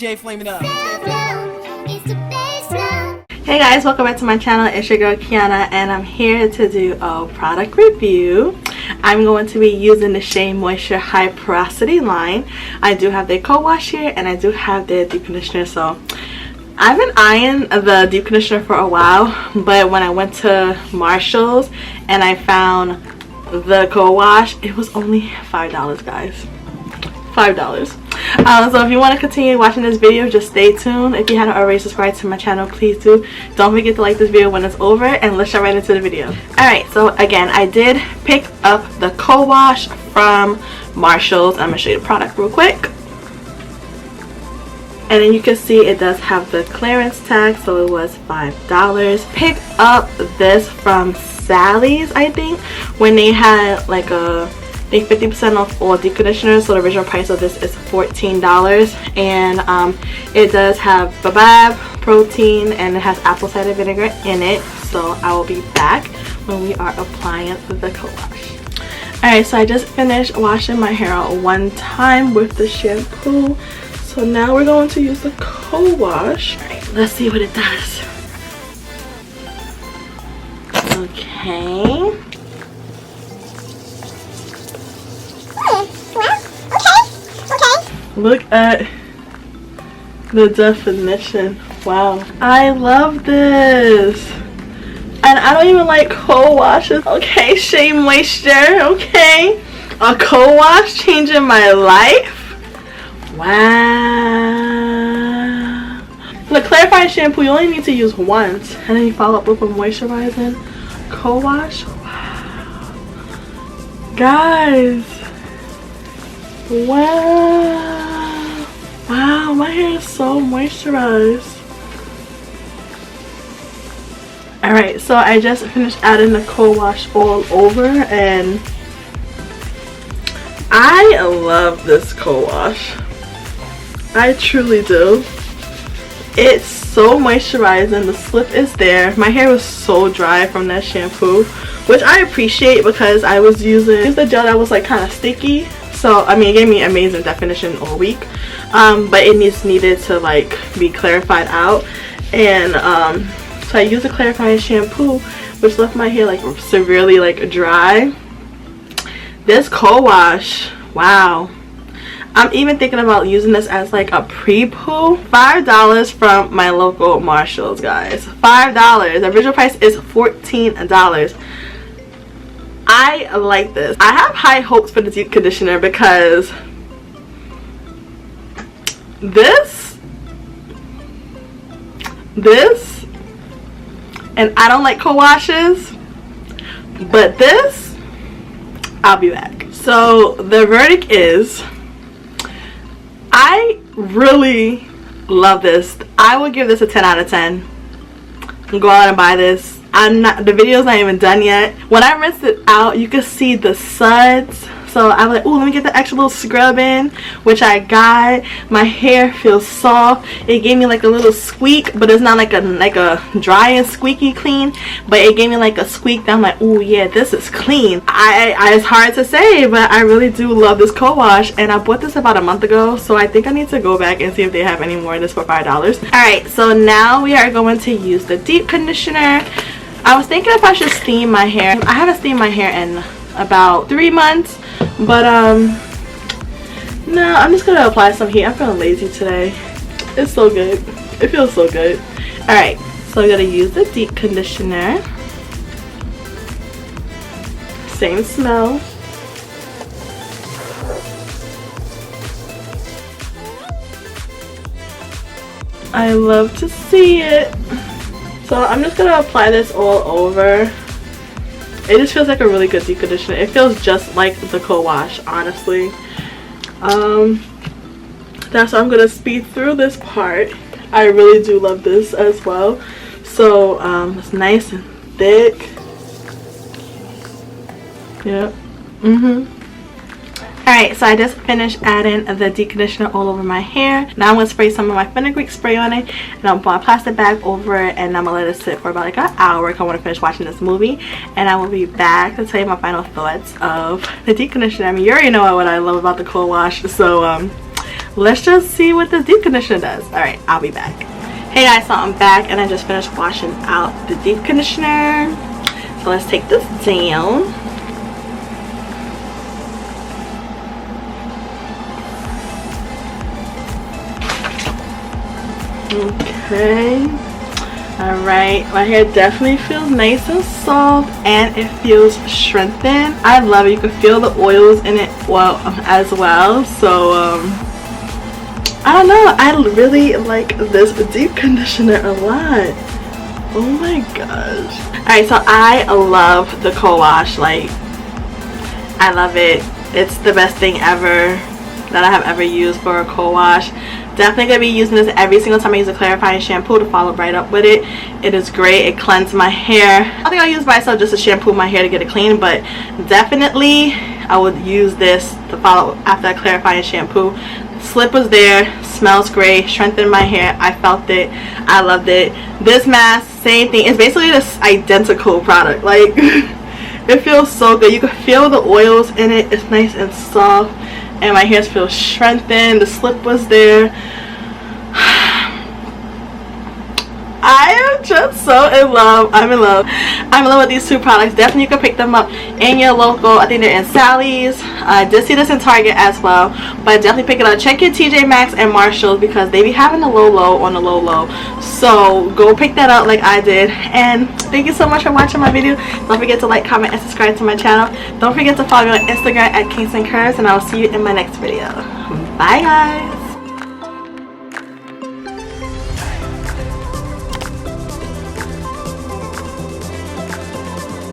DJ Flame It Up. Hey guys, welcome back to my channel. It's your girl Kiana and I'm here to do a product review. I'm going to be using the Shea Moisture High Porosity line. I do have their co-wash here and I do have their deep conditioner. So I've been eyeing the deep conditioner for a while, but when I went to Marshall's and I found the co-wash, it was only $5, guys. $5. So if you want to continue watching this video, just stay tuned. If you haven't already subscribed to my channel, please do. Don't forget to like this video when it's over, and let's jump right into the video. Alright, so again, I did pick up the co-wash from Marshall's. I'm going to show you the product real quick. And then you can see it does have the clearance tag, so it was $5. Pick up this from Sally's, I think, when they had like a 50% off all deep conditioners. So the original price of this is $14, and it does have baobab protein and it has apple cider vinegar in it. So I will be back when we are applying the co-wash. Alright, so I just finished washing my hair out one time with the shampoo, so now we're going to use the co-wash. Alright, let's see what it does. Okay. Look at the definition. Wow, I love this. And I don't even like co-washes. Okay, Shea Moisture. Okay, a co-wash changing my life. Wow. The clarifying shampoo you only need to use once, and then you follow up with a moisturizing co-wash. Wow, guys. Wow. Wow, my hair is so moisturized. Alright, so I just finished adding the co-wash all over, and I love this co-wash. I truly do. It's so moisturizing. The slip is there. My hair was so dry from that shampoo, which I appreciate because I was using the gel that was like kind of sticky. So I mean, it gave me amazing definition all week, but it needed to like be clarified out, and so I used a clarifying shampoo, which left my hair like severely like dry. This co-wash, wow. I'm even thinking about using this as like a pre-poo. $5 from my local Marshall's, guys. $5. The original price is $14. I like this. I have high hopes for the deep conditioner because this, and I don't like co-washes, but this, I'll be back. So the verdict is, I really love this. I would give this a 10 out of 10. Go out and buy this. The video's not even done yet. When I rinsed it out, you can see the suds. So I was like, ooh, let me get the extra little scrub in, which I got. My hair feels soft. It gave me like a little squeak, but it's not like a dry and squeaky clean, but it gave me like a squeak that I'm like, ooh, yeah, this is clean. It's hard to say, but I really do love this co-wash, and I bought this about a month ago, so I think I need to go back and see if they have any more of this for $5. Alright, so now we are going to use the deep conditioner. I was thinking if I should steam my hair. I haven't steamed my hair in about 3 months, but no, I'm just gonna apply some heat. I'm feeling lazy today. It's so good. It feels so good. Alright, so we're gonna use the deep conditioner. Same smell. I love to see it. So I'm just gonna apply this all over. It just feels like a really good deep conditioner. It feels just like the co-wash, honestly. That's why I'm gonna speed through this part. I really do love this as well. So it's nice and thick. Yep. Alright, so I just finished adding the deep conditioner all over my hair. Now I'm going to spray some of my fenugreek spray on it, and I'll put a plastic bag over it, and I'm going to let it sit for about like an hour because I want to finish watching this movie. And I will be back to tell you my final thoughts of the deep conditioner. I mean, you already know what I love about the co-wash, so let's just see what this deep conditioner does. Alright, I'll be back. Hey guys, so I'm back and I just finished washing out the deep conditioner. So let's take this down. Okay. Alright, my hair definitely feels nice and soft and it feels strengthened. I love it. You can feel the oils in it as well. So I don't know, I really like this deep conditioner a lot. Oh my gosh. Alright, so I love the collage. Like, I love it. It's the best thing ever that I have ever used for a collage. Definitely gonna be using this every single time I use a clarifying shampoo to follow right up with it. It is great. It cleanses my hair. I think I'll use by itself just to shampoo my hair to get it clean, but definitely I would use this to follow after a clarifying shampoo. Slip was there, smells great, strengthened my hair. I felt it. I loved it. This mask, same thing. It's basically this identical product. Like, it feels so good. You can feel the oils in it. It's nice and soft. And my hair feels strengthened. The slip was there. I am just so in love. I'm in love. I'm in love with these two products. Definitely you can pick them up in your local. I think they're in Sally's. I did see this in Target as well. But definitely pick it up. Check your TJ Maxx and Marshalls because they be having the low on the low. So go pick that up like I did. And thank you so much for watching my video. Don't forget to like, comment, and subscribe to my channel. Don't forget to follow me on Instagram at Kingston Curves. And I will see you in my next video. Bye guys.